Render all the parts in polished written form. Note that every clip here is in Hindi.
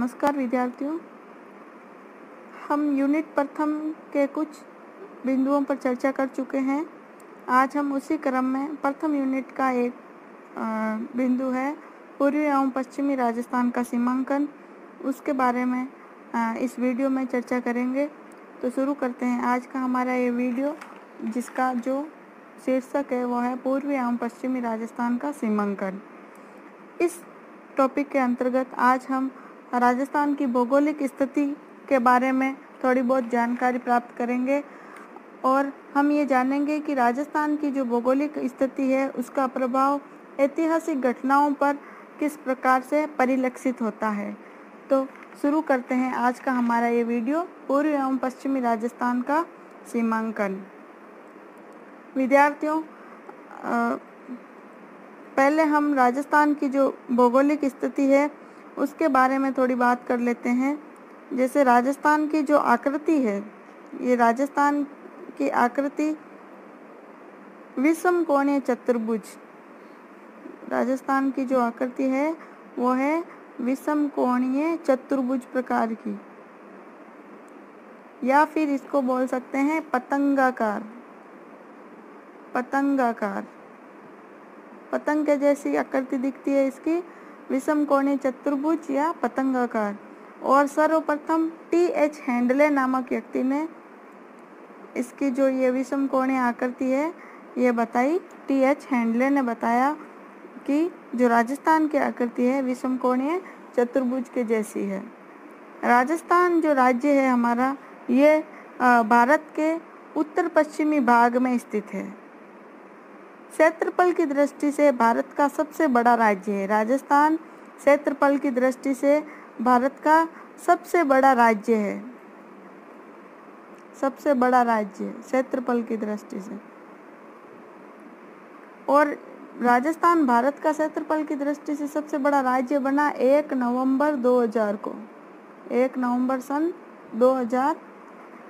नमस्कार विद्यार्थियों, हम यूनिट प्रथम के कुछ बिंदुओं पर चर्चा कर चुके हैं। आज हम उसी क्रम में प्रथम यूनिट का एक बिंदु है पूर्वी एवं पश्चिमी राजस्थान का सीमांकन, उसके बारे में इस वीडियो में चर्चा करेंगे। तो शुरू करते हैं आज का हमारा ये वीडियो, जिसका जो शीर्षक है वो है पूर्वी एवं पश्चिमी राजस्थान का सीमांकन। इस टॉपिक के अंतर्गत आज हम राजस्थान की भौगोलिक स्थिति के बारे में थोड़ी बहुत जानकारी प्राप्त करेंगे और हम ये जानेंगे कि राजस्थान की जो भौगोलिक स्थिति है उसका प्रभाव ऐतिहासिक घटनाओं पर किस प्रकार से परिलक्षित होता है। तो शुरू करते हैं आज का हमारा ये वीडियो, पूर्वी एवं पश्चिमी राजस्थान का सीमांकन। विद्यार्थियों, पहले हम राजस्थान की जो भौगोलिक स्थिति है उसके बारे में थोड़ी बात कर लेते हैं। जैसे राजस्थान की जो आकृति है, ये राजस्थान की आकृति विषम कोणीय चतुर्भुज, राजस्थान की जो आकृति है वो है विषम कोणीय चतुर्भुज प्रकार की, या फिर इसको बोल सकते हैं पतंगाकार। पतंग के जैसी आकृति दिखती है इसकी, विषम कोणीय चतुर्भुज या पतंगाकार। और सर्वप्रथम टी.एच. हैंडले नामक व्यक्ति ने इसकी जो ये विषम कोणीय आकृति है ये बताई। टी.एच. हैंडले ने बताया कि जो राजस्थान की आकृति है विषम कोणीय चतुर्भुज के जैसी है। राजस्थान जो राज्य है हमारा, ये भारत के उत्तर पश्चिमी भाग में स्थित है। क्षेत्रफल की दृष्टि से भारत का सबसे बड़ा राज्य है राजस्थान। क्षेत्रफल की दृष्टि से भारत का सबसे बड़ा राज्य है, सबसे बड़ा राज्य क्षेत्रफल की दृष्टि से। और राजस्थान भारत का क्षेत्रफल की दृष्टि से सबसे बड़ा राज्य बना 1 नवंबर 2000 को, 1 नवंबर सन 2000,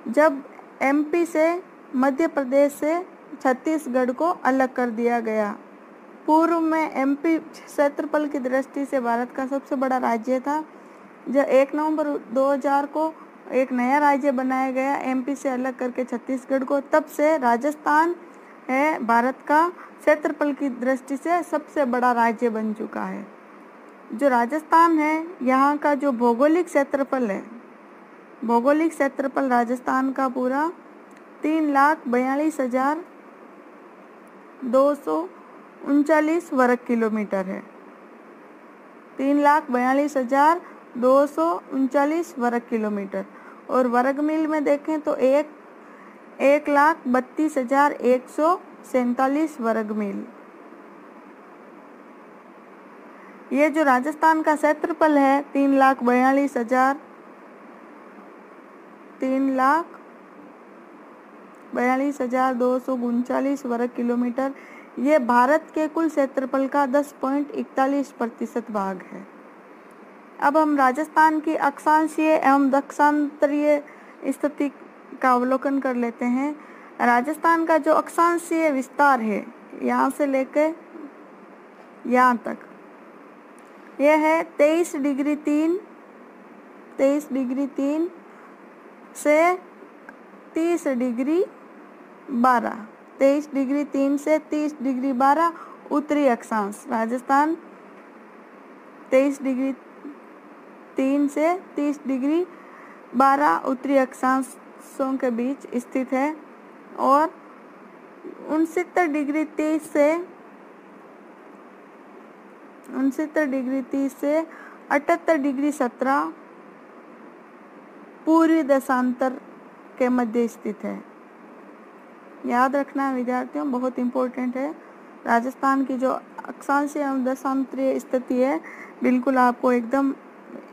जब एमपी से, मध्य प्रदेश से छत्तीसगढ़ को अलग कर दिया गया। पूर्व में एमपी क्षेत्रफल की दृष्टि से भारत का सबसे बड़ा राज्य था। जब 1 नवंबर 2000 को एक नया राज्य बनाया गया एमपी से अलग करके छत्तीसगढ़ को, तब से राजस्थान है भारत का क्षेत्रफल की दृष्टि से सबसे बड़ा राज्य बन चुका है। जो राजस्थान है यहाँ का जो भौगोलिक क्षेत्रफल है, भौगोलिक क्षेत्रफल राजस्थान का पूरा 3,42,239 वर्ग किलोमीटर है। 3,42,239 वर्ग किलोमीटर। और वर्ग मील में देखें तो 1,32,147 वर्ग मील। ये जो राजस्थान का क्षेत्रफल है 3,42,239 वर्ग किलोमीटर, ये भारत के कुल क्षेत्रफल का 10.41% भाग है। अब हम राजस्थान की अक्षांशीय एवं दक्षांतरीय स्थिति का अवलोकन कर लेते हैं। राजस्थान का जो अक्षांशीय विस्तार है यहाँ से लेकर यहाँ तक, यह है 23 डिग्री 3 से 30 डिग्री 12, 23 डिग्री 3 से 30 डिग्री 12 उत्तरी अक्षांश। राजस्थान 23 डिग्री 3 से 30 डिग्री 12 उत्तरी अक्षांशों के बीच स्थित है। और 69 डिग्री 30 से 78 डिग्री 17 पूर्वी देशांतर के मध्य स्थित है। याद रखना विद्यार्थियों, बहुत इम्पोर्टेंट है। राजस्थान की जो अक्षांशीय एवं देशांतरीय स्थिति है बिल्कुल आपको एकदम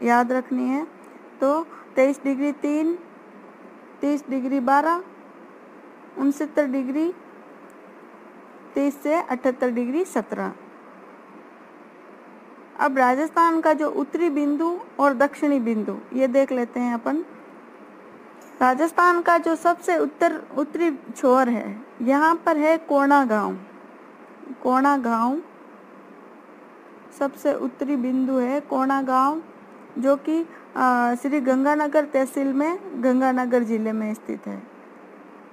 याद रखनी है। तो 23 डिग्री 3, 30 डिग्री 12, 69 डिग्री 30 से 78 डिग्री 17। अब राजस्थान का जो उत्तरी बिंदु और दक्षिणी बिंदु ये देख लेते हैं अपन। राजस्थान का जो सबसे उत्तरी छोर है यहाँ पर है कोणा गांव सबसे उत्तरी बिंदु है कोणा गांव, जो कि श्री गंगानगर तहसील में गंगानगर जिले में स्थित है।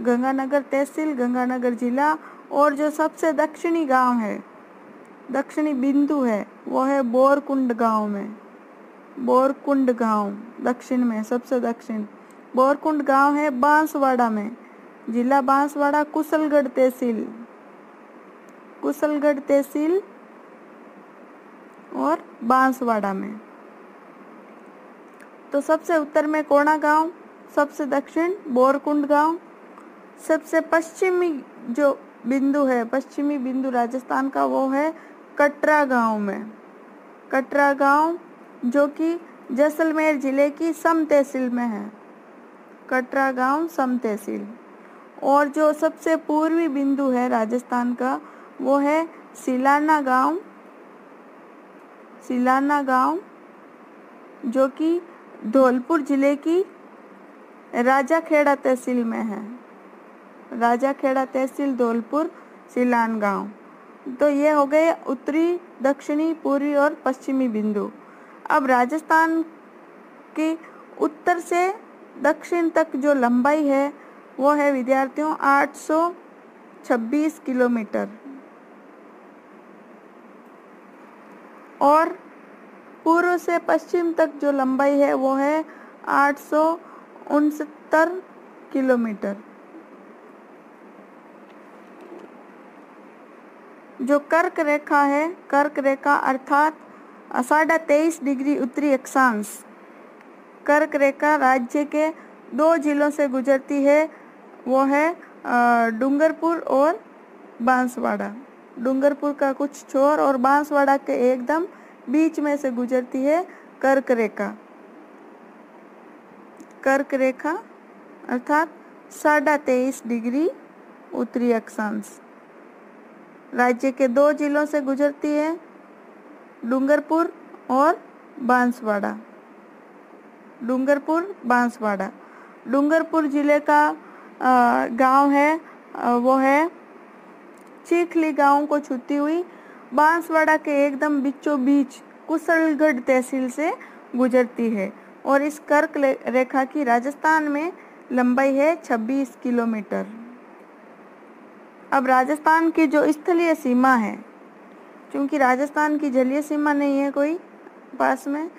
गंगानगर तहसील, गंगानगर जिला। और जो सबसे दक्षिणी गांव है, दक्षिणी बिंदु है, वो है बोरकुंड गांव में। बोरकुंड गांव दक्षिण में, सबसे दक्षिण बोरकुंड गांव है बांसवाड़ा में। जिला बांसवाड़ा, कुशलगढ़ तहसील, कुशलगढ़ तहसील और बांसवाड़ा में। तो सबसे उत्तर में कोणा गांव, सबसे दक्षिण बोरकुंड गांव। सबसे पश्चिमी जो बिंदु है, पश्चिमी बिंदु राजस्थान का, वो है कटरा गांव में। कटरा गांव जो कि जैसलमेर जिले की सम तहसील में है। कटरा गांव सम तहसील। और जो सबसे पूर्वी बिंदु है राजस्थान का, वो है सिलाना गांव। सिलाना गांव जो कि धौलपुर जिले की राजाखेड़ा तहसील में है। राजाखेड़ा तहसील, धौलपुर, सिलान गांव। तो ये हो गए उत्तरी, दक्षिणी, पूर्वी और पश्चिमी बिंदु। अब राजस्थान की उत्तर से दक्षिण तक जो लंबाई है वो है विद्यार्थियों 826 किलोमीटर। और पूर्व से पश्चिम तक जो लंबाई है वो है 869 किलोमीटर। जो कर्क रेखा है, कर्क रेखा अर्थात 23.5 डिग्री उत्तरी अक्षांश, कर्क रेखा राज्य के 2 जिलों से गुजरती है, वो है डूंगरपुर और बांसवाड़ा। डूंगरपुर का कुछ छोर और बांसवाड़ा के एकदम बीच में से गुजरती है कर्क रेखा। कर्क रेखा अर्थात 23.5 डिग्री उत्तरी अक्षांश राज्य के 2 जिलों से गुजरती है, डूंगरपुर और बांसवाड़ा। डूंगरपुर, बांसवाड़ा। डूंगरपुर जिले का गांव है वो है चीखली गांव को छूती हुई बांसवाड़ा के एकदम बीचों बीच कुशलगढ़ तहसील से गुजरती है। और इस कर्क रेखा की राजस्थान में लंबाई है 26 किलोमीटर। अब राजस्थान की जो स्थलीय सीमा है, क्योंकि राजस्थान की जलीय सीमा नहीं है कोई पास में,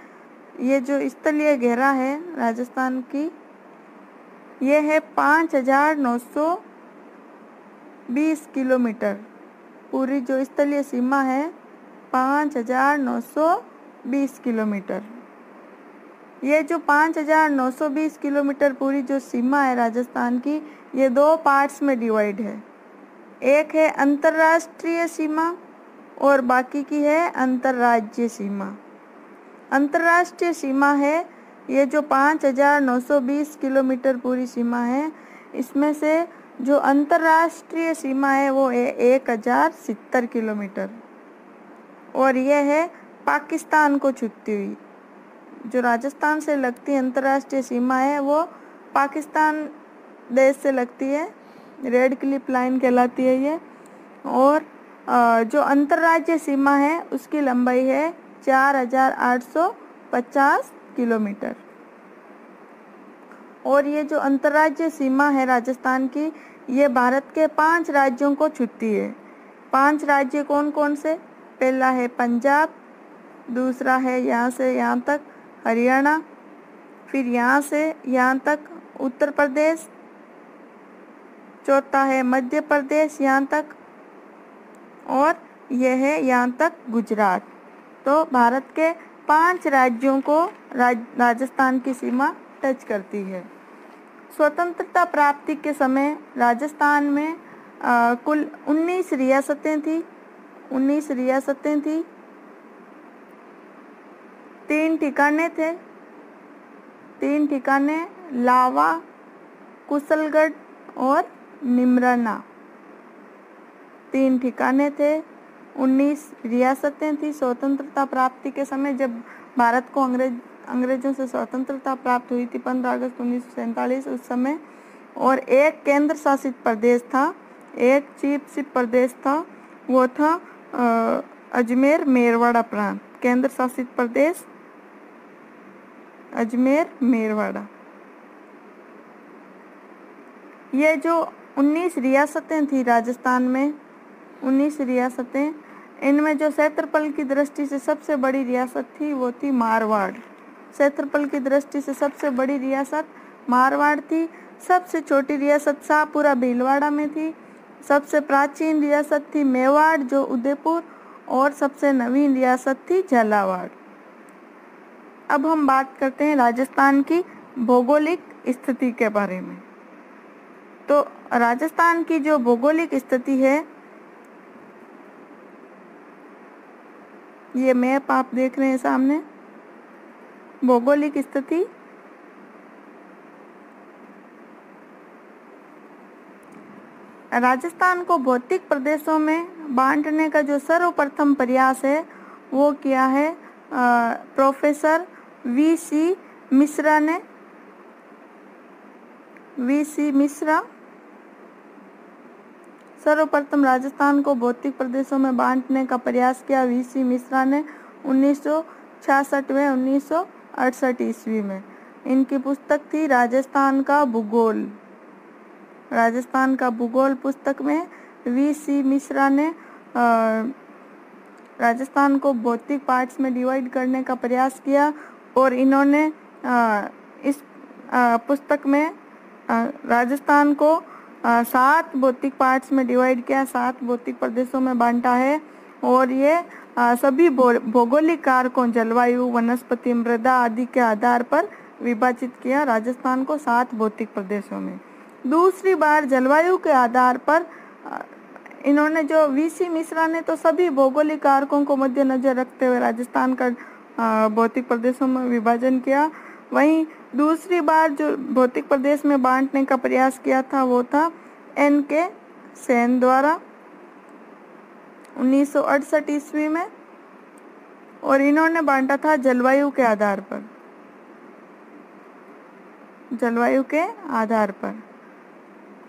ये जो स्थलीय घेरा है राजस्थान की, ये है 5920 किलोमीटर। पूरी जो स्थलीय सीमा है 5920 किलोमीटर। ये जो 5920 किलोमीटर पूरी जो सीमा है राजस्थान की, ये 2 पार्ट्स में डिवाइड है। एक है अंतर्राष्ट्रीय सीमा और बाकी की है अंतर्राज्यीय सीमा। अंतर्राष्ट्रीय सीमा है ये जो 5920 किलोमीटर पूरी सीमा है, इसमें से जो अंतर्राष्ट्रीय सीमा है वो है 1070 किलोमीटर। और यह है पाकिस्तान को छूती हुई। जो राजस्थान से लगती अंतर्राष्ट्रीय सीमा है वो पाकिस्तान देश से लगती है, रेड क्लिफ लाइन कहलाती है ये। और जो अंतर्राज्यीय सीमा है उसकी लंबाई है 4850 किलोमीटर। और ये जो अंतर्राज्यीय सीमा है राजस्थान की, ये भारत के 5 राज्यों को छूती है। 5 राज्य कौन कौन से? पहला है पंजाब, दूसरा है यहाँ से यहाँ तक हरियाणा, फिर यहाँ से यहाँ तक उत्तर प्रदेश, चौथा है मध्य प्रदेश यहाँ तक, और यह है यहाँ तक गुजरात। तो भारत के 5 राज्यों को राजस्थान की सीमा टच करती है। स्वतंत्रता प्राप्ति के समय राजस्थान में कुल 19 रियासतें थी। 19 रियासतें थी, 3 ठिकाने थे। 3 ठिकाने लावा, कुशलगढ़ और निमराना, 3 ठिकाने थे। 19 रियासतें थी स्वतंत्रता प्राप्ति के समय, जब भारत को अंग्रेजों से स्वतंत्रता प्राप्त हुई थी 15 अगस्त 1947 उस समय। और एक केंद्र शासित प्रदेश था, एक चीफ शिप प्रदेश था, वो था अजमेर मेरवाड़ा प्रांत। केंद्र शासित प्रदेश अजमेर, मेरवाड़ा। ये जो 19 रियासतें थी राजस्थान में, 19 रियासतें, इनमें जो क्षेत्रफल की दृष्टि से सबसे बड़ी रियासत थी वो थी मारवाड़। क्षेत्रफल की दृष्टि से सबसे बड़ी रियासत मारवाड़ थी। सबसे छोटी रियासत शाहपुरा भीलवाड़ा में थी। सबसे प्राचीन रियासत थी मेवाड़ जो उदयपुर, और सबसे नवीन रियासत थी झालावाड़। अब हम बात करते हैं राजस्थान की भौगोलिक स्थिति के बारे में। तो राजस्थान की जो भौगोलिक स्थिति है, ये मैप आप देख रहे हैं सामने। भौगोलिक स्थिति राजस्थान को भौतिक प्रदेशों में बांटने का जो सर्वप्रथम प्रयास है वो किया है प्रोफेसर वी.सी. मिश्रा ने। वी.सी. मिश्रा सर्वप्रथम राजस्थान को भौतिक प्रदेशों में बांटने का प्रयास किया वी.सी. मिश्रा ने 1966 व 1968 ईस्वी में। इनकी पुस्तक थी राजस्थान का भूगोल। राजस्थान का भूगोल पुस्तक में वी.सी. मिश्रा ने राजस्थान को भौतिक पार्ट्स में डिवाइड करने का प्रयास किया, और इन्होंने इस पुस्तक में राजस्थान को 7 भौतिक पार्ट्स में डिवाइड किया, 7 भौतिक प्रदेशों में बांटा है। और ये सभी भौगोलिक कारकों जलवायु, वनस्पति, मृदा आदि के आधार पर विभाजित किया राजस्थान को 7 भौतिक प्रदेशों में। दूसरी बार जलवायु के आधार पर इन्होंने, जो वी.सी. मिश्रा ने तो सभी भौगोलिक कारकों को मद्देनजर रखते हुए राजस्थान का भौतिक प्रदेशों में विभाजन किया। वहीं दूसरी बार जो भौतिक प्रदेश में बांटने का प्रयास किया था वो था N.K. सेन द्वारा 1968 ईस्वी में, और इन्होंने बांटा था जलवायु के आधार पर। जलवायु के आधार पर।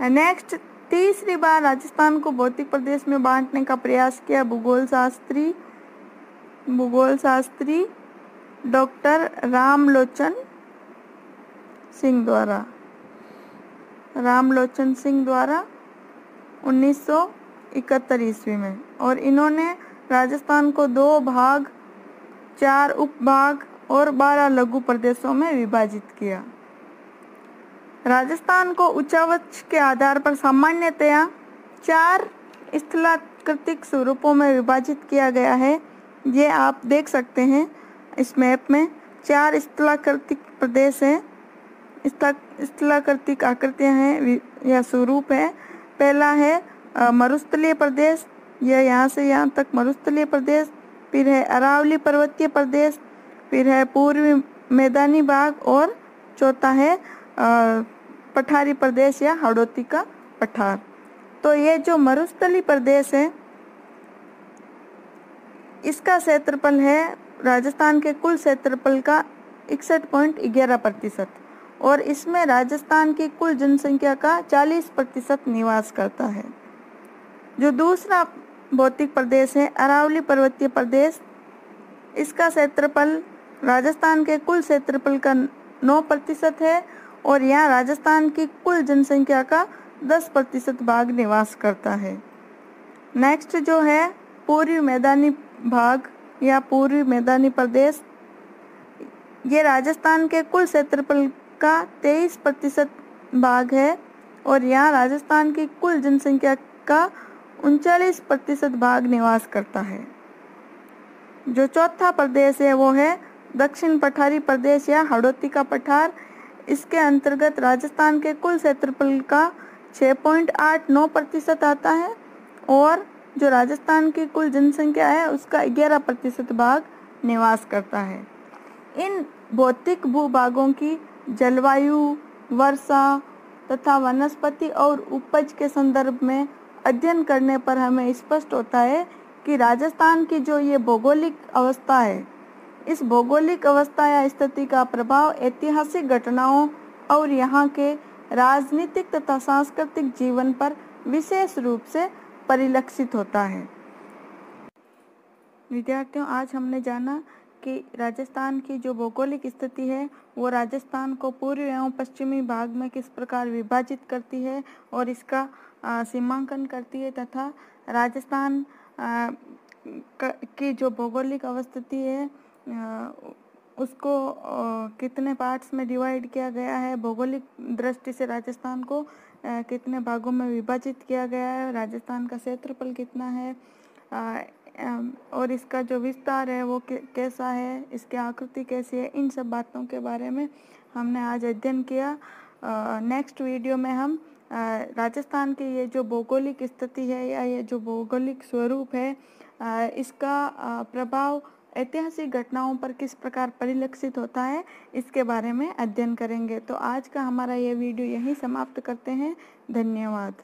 नेक्स्ट, तीसरी बार राजस्थान को भौतिक प्रदेश में बांटने का प्रयास किया भूगोल शास्त्री डॉक्टर रामलोचन सिंह द्वारा 1971 ईस्वी में। और इन्होंने राजस्थान को 2 भाग, 4 उपभाग और 12 लघु प्रदेशों में विभाजित किया। राजस्थान को उच्चावच के आधार पर सामान्यतया 4 स्थलाकृतिक स्वरूपों में विभाजित किया गया है। ये आप देख सकते हैं इस मैप में 4 स्थलाकृतिक प्रदेश हैं, स्थलाकृतिक आकृतियां हैं या स्वरूप है। पहला है मरुस्थलीय प्रदेश, यह यहाँ से यहाँ तक मरुस्थलीय प्रदेश। फिर है अरावली पर्वतीय प्रदेश, फिर है पूर्वी मैदानी भाग, और चौथा है पठारी प्रदेश या हाड़ौती का पठार। तो ये जो मरुस्थलीय प्रदेश है, इसका क्षेत्रफल है राजस्थान के कुल क्षेत्रफल का 61.11%, और इसमें राजस्थान की कुल जनसंख्या का 40% निवास करता है। जो दूसरा भौतिक प्रदेश है अरावली पर्वतीय प्रदेश, इसका क्षेत्रफल राजस्थान के कुल क्षेत्रफल का 9% है, और यहाँ राजस्थान की कुल जनसंख्या का 10% भाग निवास करता है। नेक्स्ट जो है पूर्वी मैदानी भाग या पूर्वी मैदानी प्रदेश, ये राजस्थान के कुल क्षेत्रफल का 23% भाग है, और यहाँ राजस्थान की कुल जनसंख्या का 39% भाग निवास करता है। जो चौथा प्रदेश है वो है दक्षिण पठारी प्रदेश या हाड़ौती का पठार। इसके अंतर्गत राजस्थान के कुल क्षेत्रफल का 6.89% आता है, और जो राजस्थान की कुल जनसंख्या है उसका 11% भाग निवास करता है। इन भौतिक भूभागों की जलवायु, वर्षा तथा वनस्पति और उपज के संदर्भ में अध्ययन करने पर हमें स्पष्ट होता है कि राजस्थान की जो ये भौगोलिक अवस्था है, इस भौगोलिक अवस्था या स्थिति का प्रभाव ऐतिहासिक घटनाओं और यहाँ के राजनीतिक तथा सांस्कृतिक जीवन पर विशेष रूप से परिलक्षित होता है। विद्यार्थियों, आज हमने जाना कि राजस्थान की जो भौगोलिक स्थिति है वो राजस्थान को पूर्वी एवं पश्चिमी भाग में किस प्रकार विभाजित करती है और इसका सीमांकन करती है, तथा राजस्थान की जो भौगोलिक अवस्थिति है उसको कितने पार्ट्स में डिवाइड किया गया है, भौगोलिक दृष्टि से राजस्थान को कितने भागों में विभाजित किया गया है, राजस्थान का क्षेत्रफल कितना है और इसका जो विस्तार है वो कैसा है, इसकी आकृति कैसी है, इन सब बातों के बारे में हमने आज अध्ययन किया। नेक्स्ट वीडियो में हम राजस्थान की ये जो भौगोलिक स्थिति है या ये जो भौगोलिक स्वरूप है इसका प्रभाव ऐतिहासिक घटनाओं पर किस प्रकार परिलक्षित होता है, इसके बारे में अध्ययन करेंगे। तो आज का हमारा ये वीडियो यहीं समाप्त करते हैं। धन्यवाद।